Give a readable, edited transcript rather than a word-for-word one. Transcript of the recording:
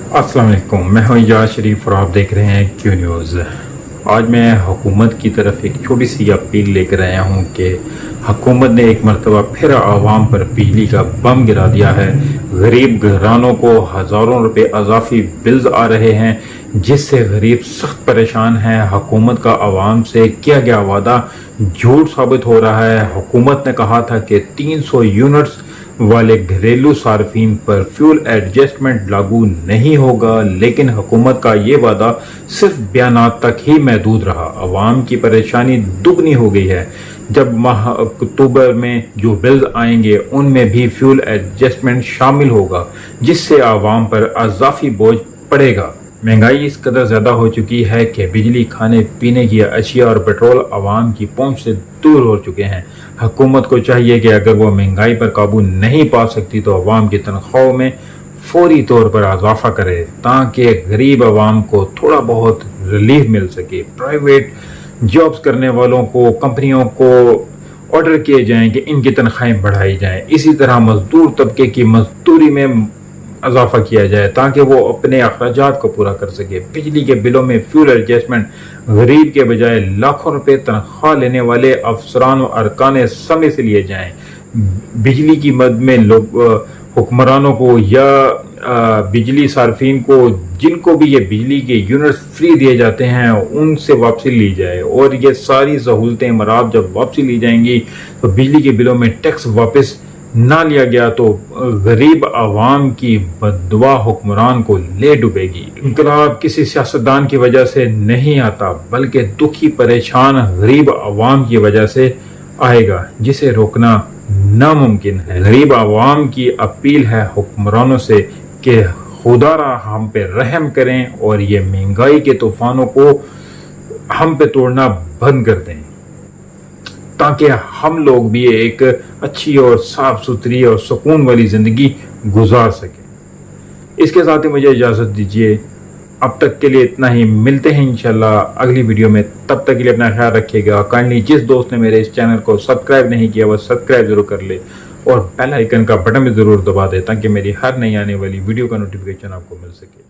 अस्सलाम वालेकुम, मैं हूं इजाज़ शरीफ और आप देख रहे हैं क्यू न्यूज़। आज मैं हुकूमत की तरफ एक छोटी सी अपील लेकर आया हूं कि हुकूमत ने एक मरतबा फिर आवाम पर बिजली का बम गिरा दिया है। गरीब घरानों को हज़ारों रुपए अजाफी बिल्स आ रहे हैं, जिससे गरीब सख्त परेशान हैं। हुकूमत का आवाम से किया गया वादा झूठ साबित हो रहा है। हुकूमत ने कहा था कि 300 यूनिट्स वाले घरेलू सार्फिन पर फ्यूल एडजस्टमेंट लागू नहीं होगा, लेकिन हुकूमत का ये वादा सिर्फ बयानात तक ही महदूद रहा। अवाम की परेशानी दुगनी हो गई है। जब माह अक्टूबर में जो बिल्स आएंगे उनमें भी फ्यूल एडजस्टमेंट शामिल होगा, जिससे आवाम पर अजाफी बोझ पड़ेगा। महंगाई इस कदर ज़्यादा हो चुकी है कि बिजली, खाने पीने की अशिया और पेट्रोल आवाम की पहुंच से दूर हो चुके हैं। हुकूमत को चाहिए कि अगर वो महंगाई पर काबू नहीं पा सकती तो आवाम की तनख्वाहों में फौरी तौर पर इजाफा करे, ताकि गरीब आवाम को थोड़ा बहुत रिलीफ मिल सके। प्राइवेट जॉब्स करने वालों को, कंपनियों को ऑर्डर किए जाएं कि इनकी तनख्वाहें बढ़ाई जाएं। इसी तरह मजदूर तबके की मजदूरी में इजाफा किया जाए ताकि वो अपने अखराजात को पूरा कर सके। बिजली के बिलों में फ्यूल एडजस्टमेंट गरीब के बजाय लाखों रुपए तनख्वाह लेने वाले अफसरान और अरकान समय से लिए जाएं। बिजली की मद में लोग हुक्मरानों को या बिजली सार्फिन को, जिनको भी ये बिजली के यूनिट्स फ्री दिए जाते हैं, उनसे वापसी ली जाए। और ये सारी सहूलतें मराब जब वापसी ली जाएंगी तो बिजली के बिलों में टैक्स वापस ना लिया गया तो गरीब आवाम की बददुआ हुक्मरान को ले डूबेगी। इनकलाब किसी सियासतदान की वजह से नहीं आता, बल्कि दुखी परेशान गरीब आवाम की वजह से आएगा, जिसे रोकना नामुमकिन है। गरीब आवाम की अपील है हुक्मरानों से कि खुदारा हम पे रहम करें और ये महंगाई के तूफानों को हम पे तोड़ना बंद कर दें, ताकि हम लोग भी एक अच्छी और साफ सुथरी और सुकून वाली ज़िंदगी गुजार सकें। इसके साथ ही मुझे इजाज़त दीजिए। अब तक के लिए इतना ही। मिलते हैं इंशाल्लाह अगली वीडियो में। तब तक के लिए अपना ख्याल रखिएगा। काइंडली जिस दोस्त ने मेरे इस चैनल को सब्सक्राइब नहीं किया वो सब्सक्राइब ज़रूर कर ले और बेल आइकन का बटन भी ज़रूर दबा दे, ताकि मेरी हर नई आने वाली वीडियो का नोटिफिकेशन आपको मिल सके।